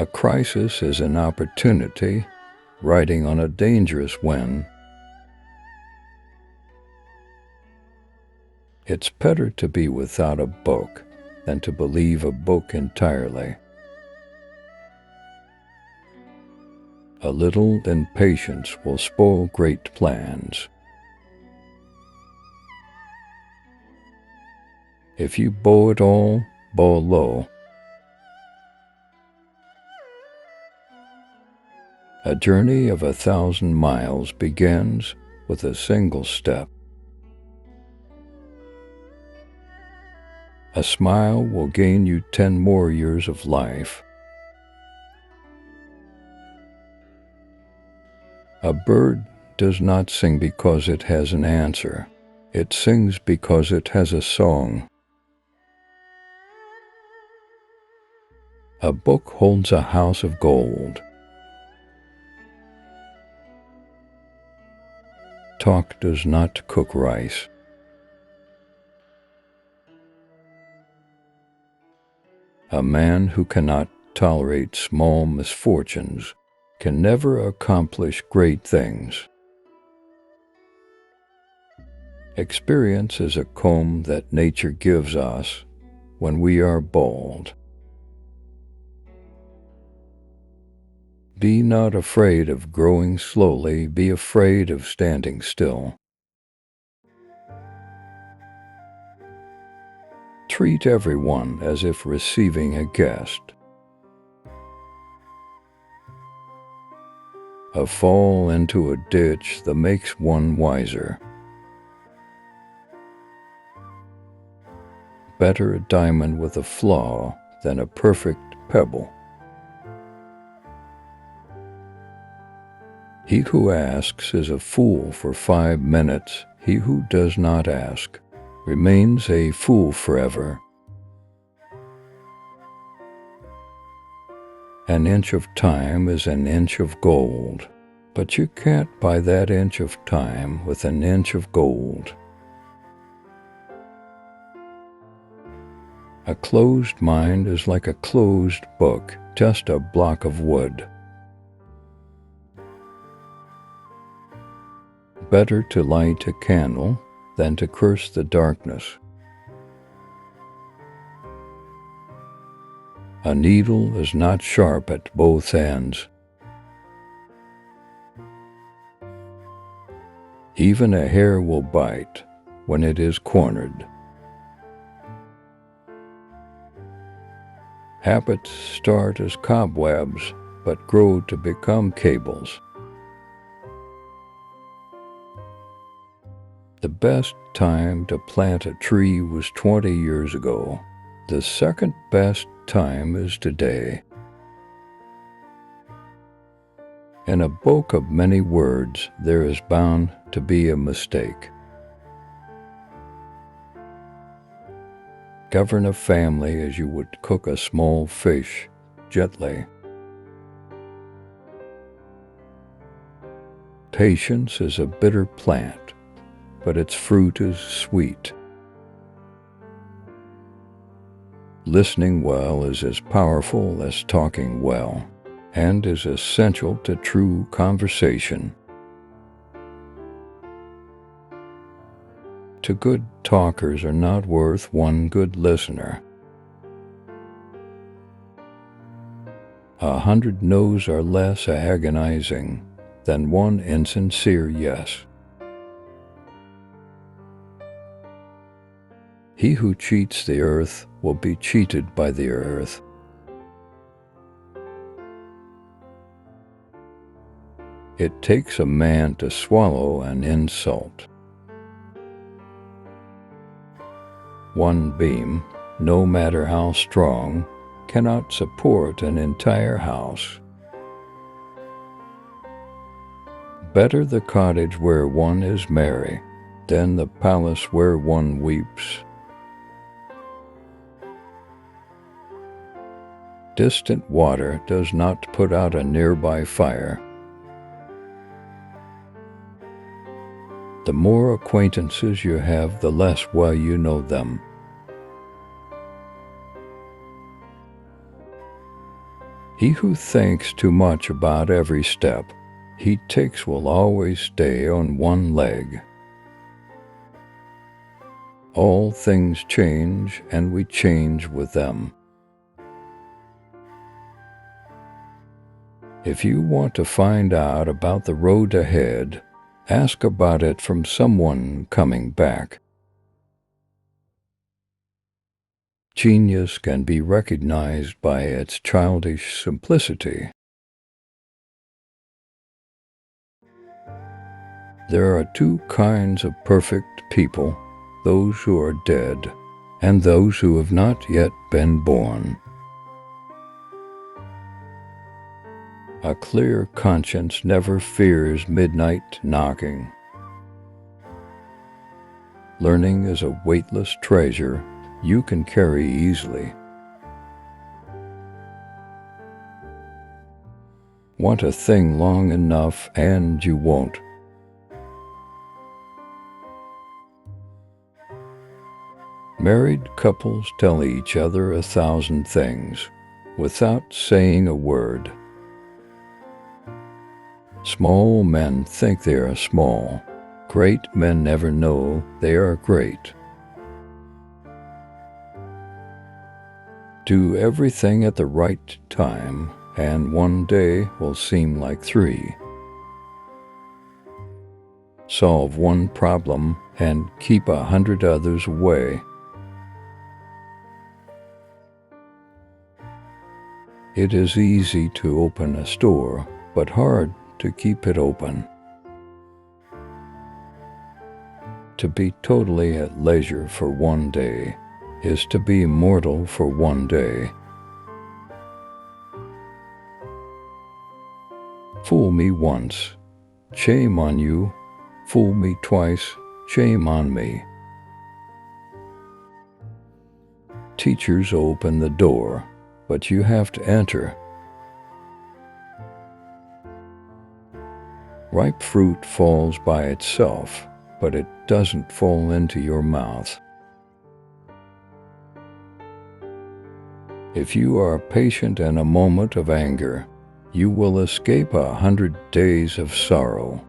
A crisis is an opportunity, riding on a dangerous wind. It's better to be without a book than to believe a book entirely. A little impatience will spoil great plans. If you bow at all, bow low. A journey of 1,000 miles begins with a single step. A smile will gain you 10 more years of life. A bird does not sing because it has an answer. It sings because it has a song. A book holds a house of gold. Talk does not cook rice. A man who cannot tolerate small misfortunes can never accomplish great things. Experience is a comb that nature gives us when we are bald. Be not afraid of growing slowly, be afraid of standing still. Treat everyone as if receiving a guest. A fall into a ditch that makes one wiser. Better a diamond with a flaw than a perfect pebble. He who asks is a fool for 5 minutes. He who does not ask remains a fool forever. An inch of time is an inch of gold, but you can't buy that inch of time with an inch of gold. A closed mind is like a closed book, just a block of wood. Better to light a candle than to curse the darkness. A needle is not sharp at both ends. Even a hair will bite when it is cornered. Habits start as cobwebs, but grow to become cables. The best time to plant a tree was 20 years ago. The second best time is today. In a book of many words, there is bound to be a mistake. Govern a family as you would cook a small fish, gently. Patience is a bitter plant, but its fruit is sweet. Listening well is as powerful as talking well, and is essential to true conversation. Two good talkers are not worth one good listener. 100 no's are less agonizing than one insincere yes. He who cheats the earth will be cheated by the earth. It takes a man to swallow an insult. One beam, no matter how strong, cannot support an entire house. Better the cottage where one is merry than the palace where one weeps. Distant water does not put out a nearby fire. The more acquaintances you have, the less well you know them. He who thinks too much about every step he takes will always stay on one leg. All things change, and we change with them. If you want to find out about the road ahead, ask about it from someone coming back. Genius can be recognized by its childish simplicity. There are two kinds of perfect people, those who are dead and those who have not yet been born. A clear conscience never fears midnight knocking. Learning is a weightless treasure you can carry easily. Want a thing long enough and you won't. Married couples tell each other 1,000 things without saying a word. Small men think they are small. Great men never know they are great. Do everything at the right time, and one day will seem like 3. Solve one problem and keep 100 others away. It is easy to open a store, but hard to keep it open. To be totally at leisure for one day is to be immortal for one day. Fool me once, shame on you. Fool me twice, shame on me. Teachers open the door, but you have to enter. Ripe fruit falls by itself, but it doesn't fall into your mouth. If you are patient in a moment of anger, you will escape 100 days of sorrow.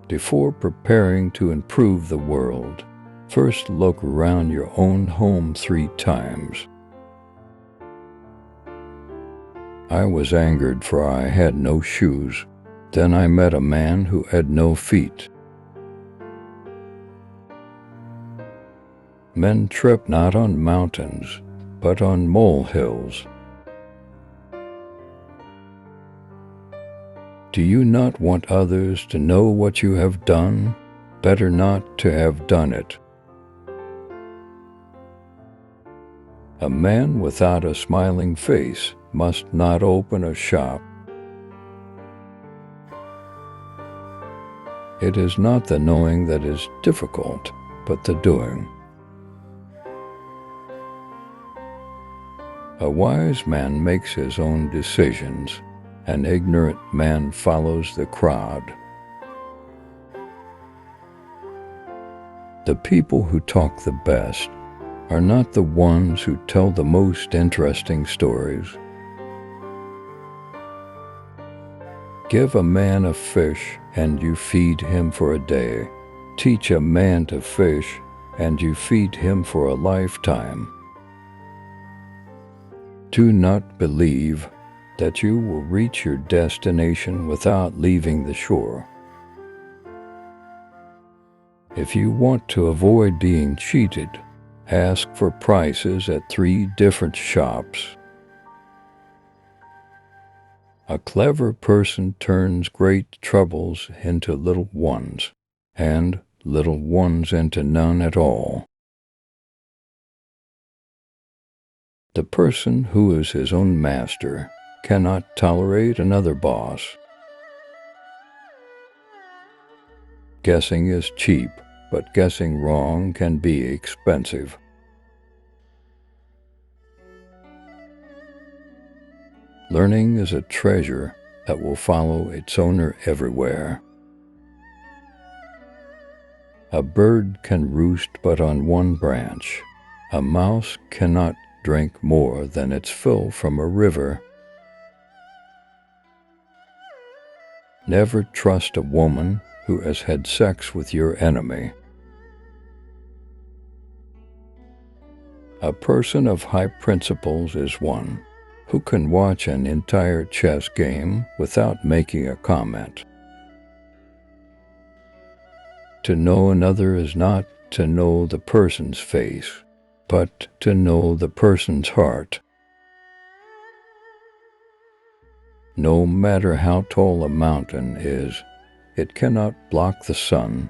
Before preparing to improve the world, first look around your own home 3 times. I was angered for I had no shoes. Then I met a man who had no feet. Men trip not on mountains, but on molehills. Do you not want others to know what you have done? Better not to have done it. A man without a smiling face must not open a shop. It is not the knowing that is difficult, but the doing. A wise man makes his own decisions. An ignorant man follows the crowd. The people who talk the best are not the ones who tell the most interesting stories. Give a man a fish, and you feed him for a day. Teach a man to fish, and you feed him for a lifetime. Do not believe that you will reach your destination without leaving the shore. If you want to avoid being cheated, ask for prices at 3 different shops. A clever person turns great troubles into little ones, and little ones into none at all. The person who is his own master cannot tolerate another boss. Guessing is cheap, but guessing wrong can be expensive. Learning is a treasure that will follow its owner everywhere. A bird can roost but on one branch. A mouse cannot drink more than its fill from a river. Never trust a woman who has had sex with your enemy. A person of high principles is one who can watch an entire chess game without making a comment. To know another is not to know the person's face, but to know the person's heart. No matter how tall a mountain is, it cannot block the sun